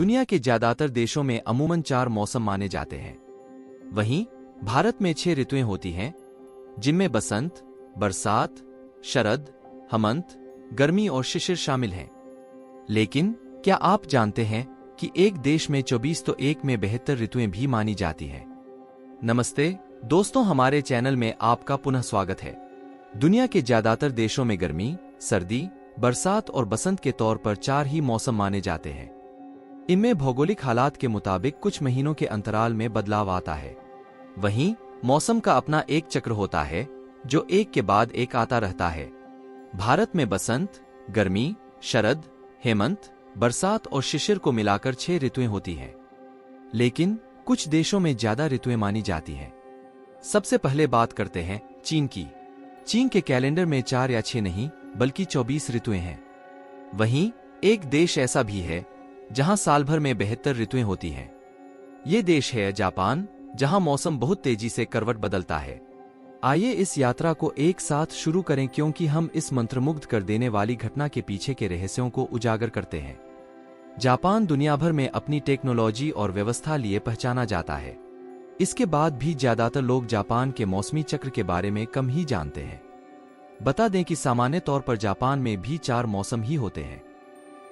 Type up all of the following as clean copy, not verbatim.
दुनिया के ज्यादातर देशों में अमूमन 4 मौसम माने जाते हैं। वहीं भारत में 6 ऋतुएं होती हैं, जिनमें बसंत, बरसात, शरद, हेमंत, गर्मी और शिशिर शामिल हैं। लेकिन क्या आप जानते हैं कि एक देश में 24 तो एक में 72 ऋतुएं भी मानी जाती हैं? नमस्ते दोस्तों, हमारे चैनल में आपका पुनः स्वागत है। दुनिया के ज्यादातर देशों में गर्मी, सर्दी, बरसात और बसंत के तौर पर 4 ही मौसम माने जाते हैं। इनमें भौगोलिक हालात के मुताबिक कुछ महीनों के अंतराल में बदलाव आता है। वहीं मौसम का अपना एक चक्र होता है जो एक के बाद एक आता रहता है। भारत में बसंत, गर्मी, शरद, हेमंत, बरसात और शिशिर को मिलाकर 6 ऋतुएं होती हैं। लेकिन कुछ देशों में ज्यादा ऋतुएं मानी जाती हैं। सबसे पहले बात करते हैं चीन की। चीन के कैलेंडर में 4 या 6 नहीं बल्कि 24 ऋतुएं हैं। वहीं एक देश ऐसा भी है जहां साल भर में 72 ऋतुएं होती हैं। ये देश है जापान, जहां मौसम बहुत तेजी से करवट बदलता है। आइए इस यात्रा को एक साथ शुरू करें, क्योंकि हम इस मंत्रमुग्ध कर देने वाली घटना के पीछे के रहस्यों को उजागर करते हैं। जापान दुनिया भर में अपनी टेक्नोलॉजी और व्यवस्था लिए पहचाना जाता है। इसके बाद भी ज्यादातर लोग जापान के मौसमी चक्र के बारे में कम ही जानते हैं। बता दें कि सामान्य तौर पर जापान में भी 4 मौसम ही होते हैं।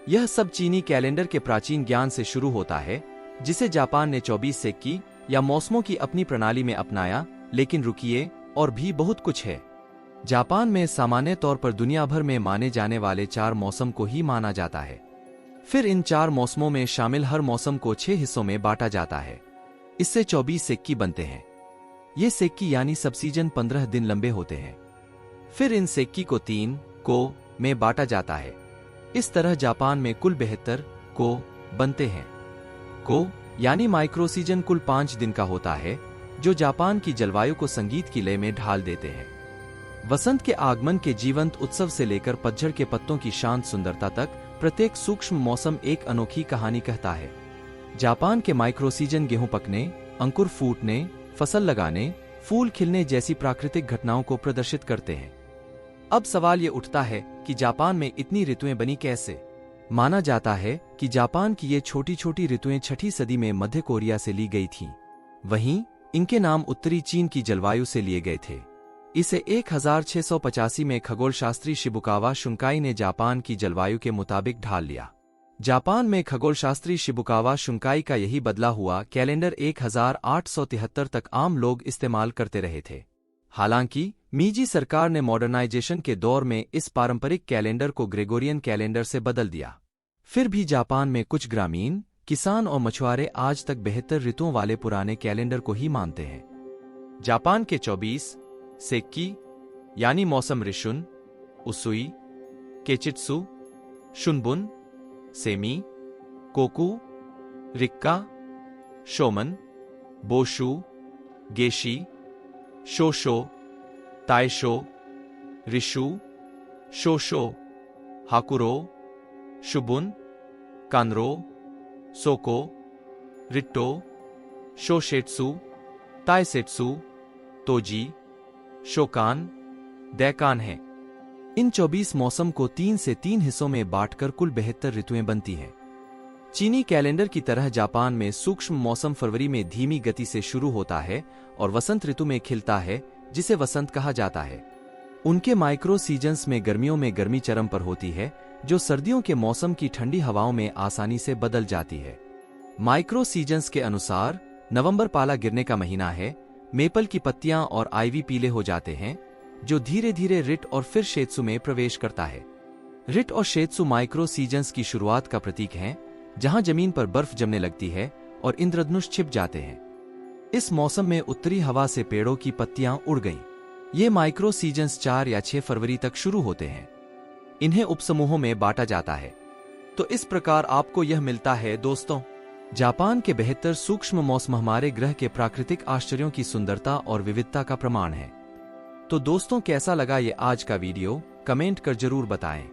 यह सब चीनी कैलेंडर के प्राचीन ज्ञान से शुरू होता है, जिसे जापान ने 24 सेक्की या मौसमों की अपनी प्रणाली में अपनाया। लेकिन रुकिए, और भी बहुत कुछ है। जापान में सामान्य तौर पर दुनिया भर में माने जाने वाले 4 मौसम को ही माना जाता है। फिर इन 4 मौसमों में शामिल हर मौसम को 6 हिस्सों में बांटा जाता है। इससे 24 सेक्की बनते हैं। ये सेक्की यानी सब सीजन 15 दिन लंबे होते हैं। फिर इन सेक्की को 3 को में बांटा जाता है। इस तरह जापान में कुल 72 को बनते हैं। को यानी माइक्रो सीजन कुल 5 दिन का होता है, जो जापान की जलवायु को संगीत की लय में ढाल देते हैं। वसंत के आगमन के जीवंत उत्सव से लेकर पतझड़ के पत्तों की शांत सुंदरता तक प्रत्येक सूक्ष्म मौसम एक अनोखी कहानी कहता है। जापान के माइक्रो सीजन गेहूं पकने, अंकुर फूटने, फसल लगाने, फूल खिलने जैसी प्राकृतिक घटनाओं को प्रदर्शित करते हैं। अब सवाल ये उठता है कि जापान में इतनी ऋतुएं बनी कैसे? माना जाता है कि जापान की ये छोटी छोटी ऋतुएं 6ठी सदी में मध्य कोरिया से ली गई थीं। वहीं इनके नाम उत्तरी चीन की जलवायु से लिए गए थे। इसे 1685 में खगोलशास्त्री शिबुकावा शुंकाई ने जापान की जलवायु के मुताबिक ढाल लिया। जापान में खगोलशास्त्री शिबुकावा शुंकाई का यही बदला हुआ कैलेंडर 1873 तक आम लोग इस्तेमाल करते रहे थे। हालांकि मीजी सरकार ने मॉडर्नाइजेशन के दौर में इस पारंपरिक कैलेंडर को ग्रेगोरियन कैलेंडर से बदल दिया। फिर भी जापान में कुछ ग्रामीण, किसान और मछुआरे आज तक 72 ऋतुओं वाले पुराने कैलेंडर को ही मानते हैं। जापान के 24 सेक्की यानी मौसम रिशुन, उसूई, केचित्सु, शुनबुन, semi, cuckoo, रिक्का, showman, Basu, गेशी, शोशो, ताइशो, Rishu, शोशो, हाकुरो, शुबुन, कानरो, सोको, रिट्टो, शोशेत्सु, ताइसेत्सु, तोजी, शोकान, दैकान है। इन 24 मौसम को 3 से 3 हिस्सों में बांटकर कुल 72 ऋतुएं बनती हैं। चीनी कैलेंडर की तरह जापान में सूक्ष्म मौसम फरवरी में धीमी गति से शुरू होता है और वसंत ऋतु में खिलता है, जिसे वसंत कहा जाता है। उनके माइक्रो सीजन्स में गर्मियों में गर्मी चरम पर होती है, जो सर्दियों के मौसम की ठंडी हवाओं में आसानी से बदल जाती है। माइक्रो सीजन्स के अनुसार नवंबर पाला गिरने का महीना है। मेपल की पत्तियां और आइवी पीले हो जाते हैं, जो धीरे धीरे रिट और फिर शेत्सु में प्रवेश करता है। रिट और शेत्सु माइक्रो सीजन्स की शुरुआत का प्रतीक हैं, जहां जमीन पर बर्फ जमने लगती है और इंद्रधनुष छिप जाते हैं। इस मौसम में उत्तरी हवा से पेड़ों की पत्तियां उड़ गईं। ये माइक्रो सीजन्स 4 या 6 फरवरी तक शुरू होते हैं। इन्हें उपसमूहों में बांटा जाता है। तो इस प्रकार आपको यह मिलता है दोस्तों, जापान के 72 सूक्ष्म मौसम हमारे ग्रह के प्राकृतिक आश्चर्यों की सुंदरता और विविधता का प्रमाण है। तो दोस्तों, कैसा लगा ये आज का वीडियो? कमेंट कर जरूर बताएं।